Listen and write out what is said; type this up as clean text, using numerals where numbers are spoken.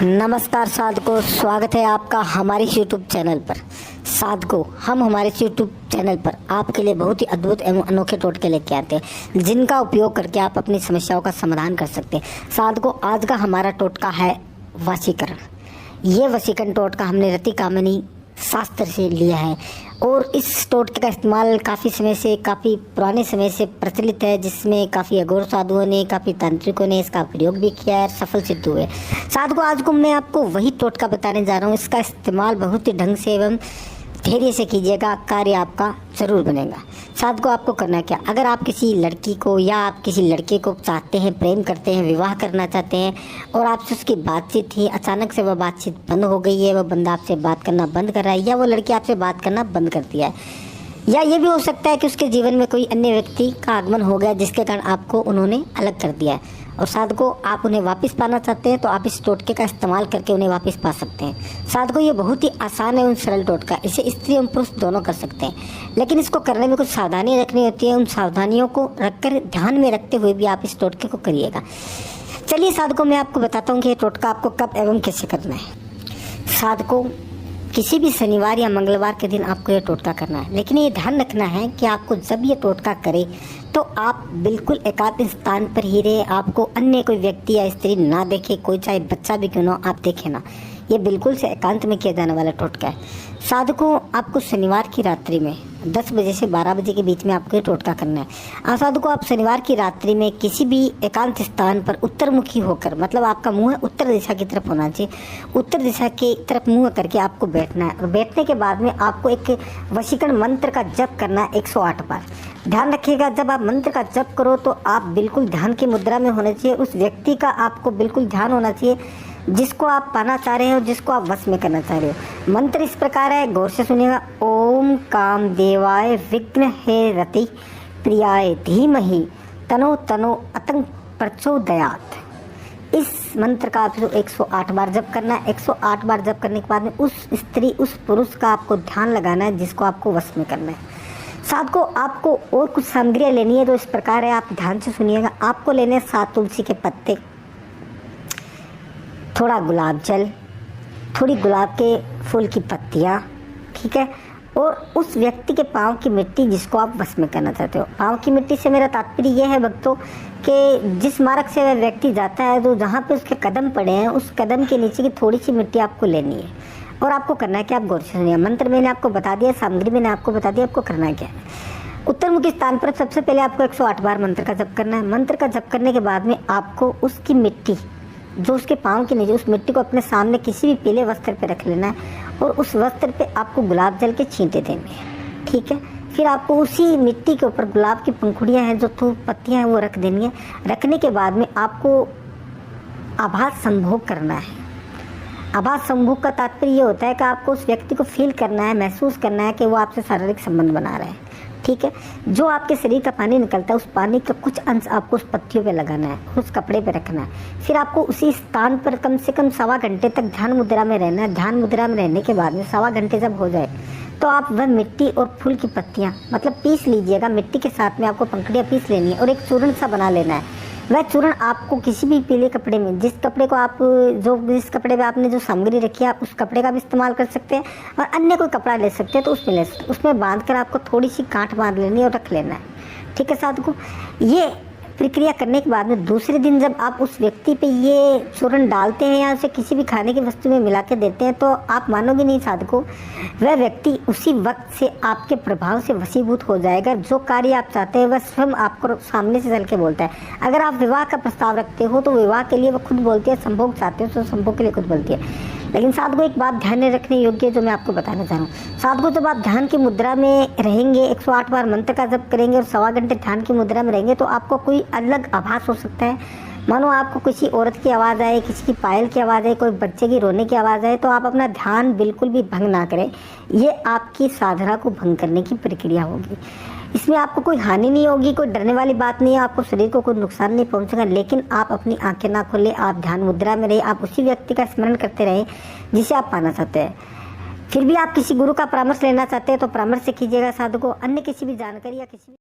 नमस्कार साधकों, स्वागत है आपका हमारे YouTube चैनल पर। साधकों, हम हमारे YouTube चैनल पर आपके लिए बहुत ही अद्भुत एवं अनोखे टोटके लेके आते हैं जिनका उपयोग करके आप अपनी समस्याओं का समाधान कर सकते हैं। साधकों, आज का हमारा टोटका है वशीकरण। ये वशीकरण टोटका हमने रति कामिनी शास्त्र से लिया है और इस टोटके का इस्तेमाल काफ़ी पुराने समय से प्रचलित है, जिसमें काफ़ी अघोर साधुओं ने, काफ़ी तांत्रिकों ने इसका प्रयोग भी किया है, सफल सिद्ध हुए। साधकों, आज को मैं आपको वही टोटका बताने जा रहा हूँ। इसका इस्तेमाल बहुत ही ढंग से एवं धैर्य से कीजिएगा, कार्य आपका जरूर बनेगा। साधकों, आपको करना क्या, अगर आप किसी लड़की को या आप किसी लड़के को चाहते हैं, प्रेम करते हैं, विवाह करना चाहते हैं और आपसे उसकी बातचीत थी, अचानक से वह बातचीत बंद हो गई है, वह बंदा आपसे बात करना बंद कर रहा है या वो लड़की आपसे बात करना बंद कर दिया है, या ये भी हो सकता है कि उसके जीवन में कोई अन्य व्यक्ति का आगमन हो गया जिसके कारण आपको उन्होंने अलग कर दिया है और साधकों आप उन्हें वापस पाना चाहते हैं, तो आप इस टोटके का इस्तेमाल करके उन्हें वापस पा सकते हैं। साधकों, ये बहुत ही आसान एवं सरल टोटका, इसे स्त्री एवं पुरुष दोनों कर सकते हैं, लेकिन इसको करने में कुछ सावधानी रखनी होती है। उन सावधानियों को रखकर ध्यान में रखते हुए भी आप इस टोटके को करिएगा। चलिए साधकों, मैं आपको बताता हूँ कि ये टोटका आपको कब एवं कैसे करना है। साधकों, किसी भी शनिवार या मंगलवार के दिन आपको ये टोटका करना है, लेकिन ये ध्यान रखना है कि आपको जब ये टोटका करे तो आप बिल्कुल एकांत स्थान पर ही रहे, आपको अन्य कोई व्यक्ति या स्त्री ना देखे, कोई चाहे बच्चा भी क्यों ना आप देखे ना। ये बिल्कुल से एकांत में किया जाने वाला टोटका है। साधकों, आपको शनिवार की रात्रि में 10 बजे से 12 बजे के बीच में आपको ये टोटका करना है। साधकों, आप शनिवार की रात्रि में किसी भी एकांत स्थान पर उत्तरमुखी होकर, मतलब आपका मुंह उत्तर दिशा की तरफ होना चाहिए, उत्तर दिशा की तरफ मुंह करके आपको बैठना है और बैठने के बाद में आपको एक वशीकरण मंत्र का जप करना है 108 बार। ध्यान रखिएगा, जब आप मंत्र का जप करो तो आप बिल्कुल ध्यान की मुद्रा में होना चाहिए। उस व्यक्ति का आपको बिल्कुल ध्यान होना चाहिए जिसको आप पाना चाह रहे हो, जिसको आप वश में करना चाह रहे हो। मंत्र इस प्रकार है, गौर से सुनिएगा। ओम काम देवाय विघ्न हे रति प्रियाय धीमहि तनो तनो अतंग प्रचोदयात्। इस मंत्र का आपको 108 बार जप करना है। 108 बार जप करने के बाद में उस स्त्री, उस पुरुष का आपको ध्यान लगाना है जिसको आपको वश में करना है। साधकों, आपको और कुछ सामग्रियाँ लेनी है, तो इस प्रकार है, आप ध्यान से सुनिएगा। आपको लेने 7 तुलसी के पत्ते, थोड़ा गुलाब जल, थोड़ी गुलाब के फूल की पत्तियाँ, ठीक है, और उस व्यक्ति के पाँव की मिट्टी जिसको आप वश में करना चाहते हो। पाँव की मिट्टी से मेरा तात्पर्य यह है भक्तों कि जिस मार्ग से वह व्यक्ति जाता है, तो जहाँ पे उसके कदम पड़े हैं, उस कदम के नीचे की थोड़ी सी मिट्टी आपको लेनी है और आपको करना है कि आप गौर से सुनिए। मंत्र मैंने आपको बता दिया, सामग्री मैंने आपको बता दिया, आपको करना क्या है। उत्तरमुखी स्थान पर सबसे पहले आपको 108 बार मंत्र का जप करना है। मंत्र का जप करने के बाद में आपको उसकी मिट्टी जो उसके पाँव के नीचे, उस मिट्टी को अपने सामने किसी भी पीले वस्त्र पे रख लेना है और उस वस्त्र पे आपको गुलाब जल के छींटे देने हैं, ठीक है। फिर आपको उसी मिट्टी के ऊपर गुलाब की पंखुड़ियाँ हैं, जो पत्तियाँ हैं, वो रख देनी है। रखने के बाद में आपको आभास संभोग करना है। आभास संभोग का तात्पर्य ये होता है कि आपको उस व्यक्ति को फील करना है, महसूस करना है कि वो आपसे शारीरिक संबंध बना रहा है, ठीक है। जो आपके शरीर का पानी निकलता है, उस पानी का कुछ अंश आपको उस पत्तियों पे लगाना है, उस कपड़े पे रखना है। फिर आपको उसी स्थान पर कम से कम 1.25 घंटे तक ध्यान मुद्रा में रहना है। ध्यान मुद्रा में रहने के बाद में 1.25 घंटे जब हो जाए तो आप वह मिट्टी और फूल की पत्तियाँ मतलब पीस लीजिएगा। मिट्टी के साथ में आपको पंखुड़ियाँ पीस लेनी है और एक चूर्ण सा बना लेना है। वह चूर्ण आपको किसी भी पीले कपड़े में, जिस कपड़े पे आपने जो सामग्री रखी है, आप उस कपड़े का भी इस्तेमाल कर सकते हैं और अन्य कोई कपड़ा ले सकते हैं तो उसमें ले सकते हैं। उसमें बांधकर आपको थोड़ी सी गांठ बांध लेनी है और रख लेना है, ठीक है। साधकों, ये प्रक्रिया करने के बाद में दूसरे दिन जब आप उस व्यक्ति पे ये चूर्ण डालते हैं या उसे किसी भी खाने की वस्तु में मिला के देते हैं, तो आप मानोगे नहीं साधकों, वह व्यक्ति उसी वक्त से आपके प्रभाव से वशीभूत हो जाएगा। जो कार्य आप चाहते हैं वह स्वयं आपको सामने से चल के बोलता है। अगर आप विवाह का प्रस्ताव रखते हो तो विवाह के लिए वह खुद बोलती है, संभोग चाहते हो तो संभोग के लिए खुद बोलती है। लेकिन साधकों, एक बात ध्यान में रखने योग्य है जो मैं आपको बताना चाह रहा हूँ। साधकों, जब आप ध्यान की मुद्रा में रहेंगे, 108 बार मंत्र का जप करेंगे और 1.25 घंटे ध्यान की मुद्रा में रहेंगे, तो आपको कोई अलग आभास हो सकता है। मानो आपको किसी औरत की आवाज़ आए, किसी की पायल की आवाज़ आए, कोई बच्चे की रोने की आवाज़ आए, तो आप अपना ध्यान बिल्कुल भी भंग ना करें। ये आपकी साधना को भंग करने की प्रक्रिया होगी। इसमें आपको कोई हानि नहीं होगी, कोई डरने वाली बात नहीं है, आपको शरीर को कोई नुकसान नहीं पहुंचेगा। लेकिन आप अपनी आंखें ना खोलें, आप ध्यान मुद्रा में रहे, आप उसी व्यक्ति का स्मरण करते रहें जिसे आप पाना चाहते हैं। फिर भी आप किसी गुरु का परामर्श लेना चाहते हैं तो परामर्श से कीजिएगा साधकों। अन्य किसी भी जानकारी या किसी